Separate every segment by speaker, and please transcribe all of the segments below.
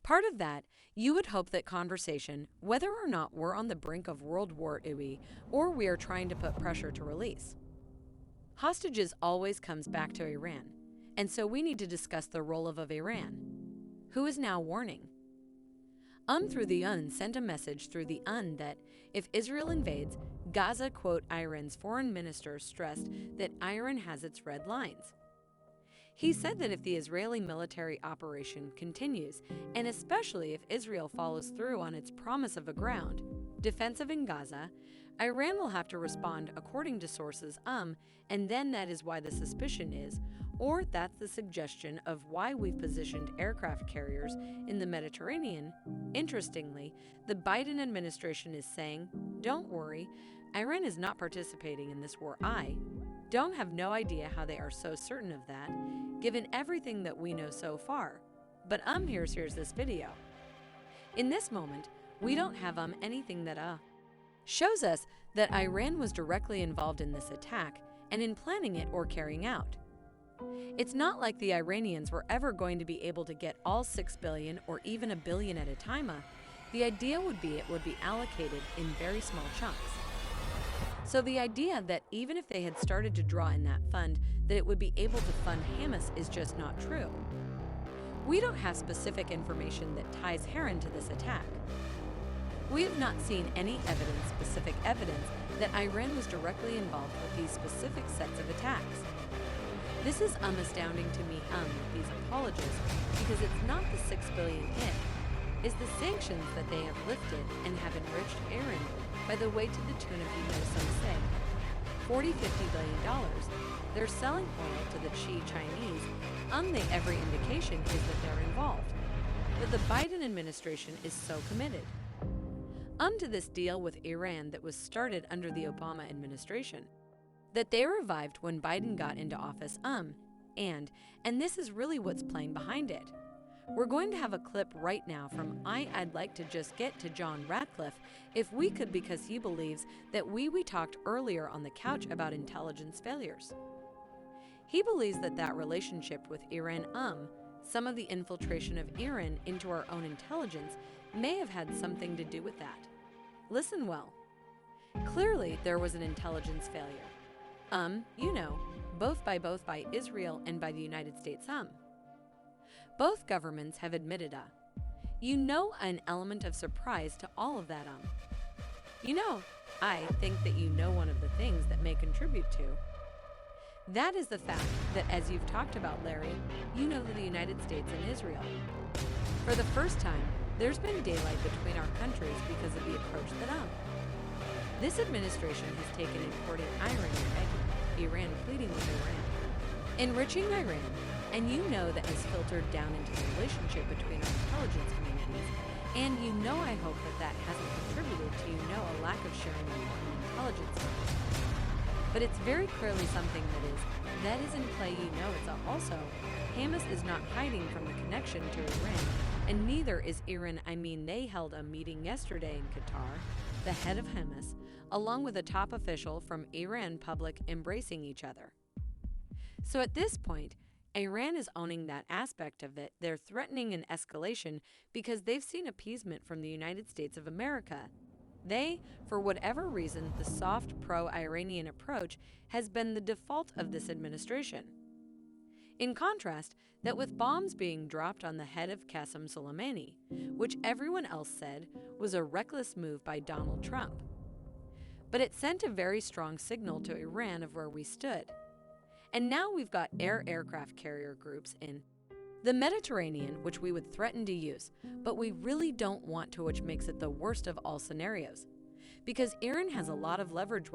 Speaker 1: Part of that, you would hope that conversation, whether or not we're on the brink of World War II or we are trying to put pressure to release hostages, always comes back to Iran. And so we need to discuss the role of Iran, who is now warning. Through the UN sent a message through the UN that if Israel invades Gaza, quote, Iran's foreign minister stressed that Iran has its red lines. He said that if the Israeli military operation continues, and especially if Israel follows through on its promise of a ground defensive in Gaza, Iran will have to respond according to sources, and then that is why the suspicion is, or that's the suggestion of why we've positioned aircraft carriers in the Mediterranean. Interestingly, the Biden administration is saying, don't worry, Iran is not participating in this war. I don't have no idea how they are so certain of that, given everything that we know so far. But here's this video. In this moment, we don't have anything that shows us that Iran was directly involved in this attack and in planning it or carrying out. It's not like the Iranians were ever going to be able to get all 6 billion or even a billion at a time. The idea would be it would be allocated in very small chunks. So the idea that even if they had started to draw in that fund, that it would be able to fund Hamas is just not true. We don't have specific information that ties Haran to this attack. We have not seen any specific evidence that Iran was directly involved with these specific sets of attacks. This is astounding to me with these apologists, because it's not the 6 billion hit, it's the sanctions that they have lifted and have enriched Iran by the way to the tune of, some say, $40–50 billion. They're selling oil to the Chinese. Every indication is that they're involved. But the Biden administration is so committed to this deal with Iran that was started under the Obama administration, that they revived when Biden got into office. And this is really what's playing behind it. We're going to have a clip right now from I'd like to just get to John Ratcliffe, if we could, because he believes that we talked earlier on the couch about intelligence failures. He believes that relationship with Iran, some of the infiltration of Iran into our own intelligence may have had something to do with that. Listen well. Clearly, there was an intelligence failure. Both by Israel and by the United States. Both governments have admitted an element of surprise to all of that. I think that one of the things that may contribute to that is the fact that, as you've talked about, Larry, that the United States and Israel, for the first time, there's been daylight between our countries because of the approach that this administration has taken in courting Iran pleading with Iran, enriching Iran, and that has filtered down into the relationship between our intelligence communities. And I hope that hasn't contributed to a lack of sharing important intelligence. But it's very clearly something that is in play. It's also Hamas is not hiding from the connection to Iran, and neither is Iran. They held a meeting yesterday in Qatar, the head of Hamas, along with a top official from Iran, public embracing each other. So at this point, Iran is owning that aspect of it. They're threatening an escalation because they've seen appeasement from the United States of America. They, for whatever reason, the soft pro-Iranian approach has been the default of this administration. In contrast, that with bombs being dropped on the head of Qasem Soleimani, which everyone else said was a reckless move by Donald Trump. But it sent a very strong signal to Iran of where we stood. And now we've got aircraft carrier groups in the Mediterranean, which we would threaten to use, but we really don't want to, which makes it the worst of all scenarios. Because Iran has a lot of leverage.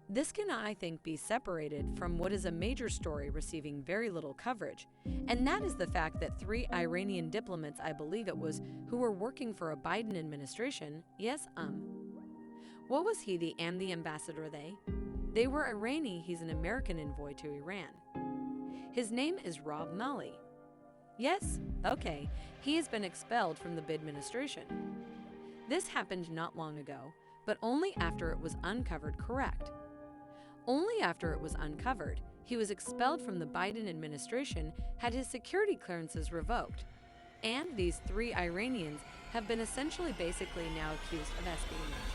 Speaker 1: This can, I think, be separated from what is a major story receiving very little coverage, and that is the fact that 3 Iranian diplomats, I believe it was, who were working for a Biden administration, what was he, the ambassador They were Irani. He's an American envoy to Iran. His name is Rob Malley. Yes, okay, he has been expelled from the Biden administration. This happened not long ago, but only after it was uncovered. Correct. Only after it was uncovered, he was expelled from the Biden administration, had his security clearances revoked. And these three Iranians have been essentially basically now accused of espionage.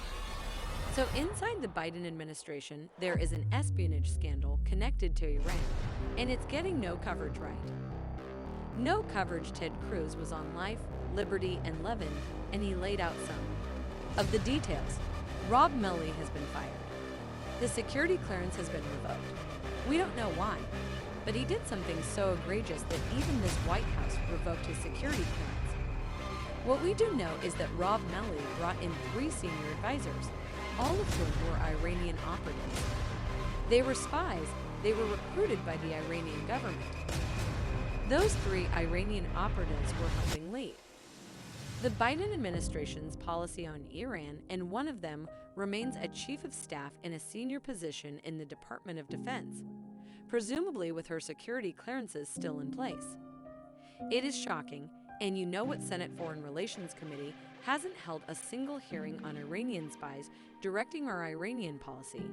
Speaker 1: So inside the Biden administration, there is an espionage scandal connected to Iran, and it's getting no coverage right. No coverage. Ted Cruz was on Life, Liberty, and Levin, and he laid out some of the details. Rob Melley has been fired. The security clearance has been revoked. We don't know why, but he did something so egregious that even this White House revoked his security clearance. What we do know is that Rob Melley brought in 3 senior advisors, all of whom were Iranian operatives. They were spies. They were recruited by the Iranian government. Those 3 Iranian operatives were helping lead the Biden administration's policy on Iran, and one of them remains a chief of staff in a senior position in the Department of Defense, presumably with her security clearances still in place. It is shocking, and you know what Senate Foreign Relations Committee hasn't held a single hearing on Iranian spies directing our Iranian policy.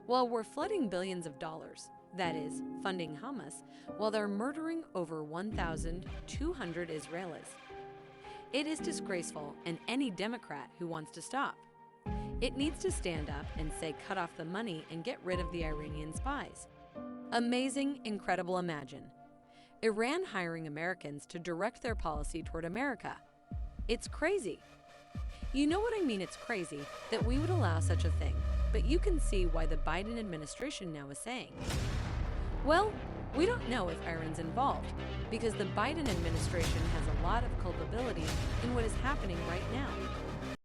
Speaker 1: While we're flooding billions of dollars, that is, funding Hamas, while they're murdering over 1,200 Israelis. It is disgraceful, and any Democrat who wants to stop. It needs to stand up and say cut off the money and get rid of the Iranian spies. Amazing, incredible, imagine. Iran hiring Americans to direct their policy toward America. It's crazy. You know what I mean, it's crazy that we would allow such a thing, but you can see why the Biden administration now is saying, well, we don't know if Iran's involved, because the Biden administration has a lot of culpability in what is happening right now.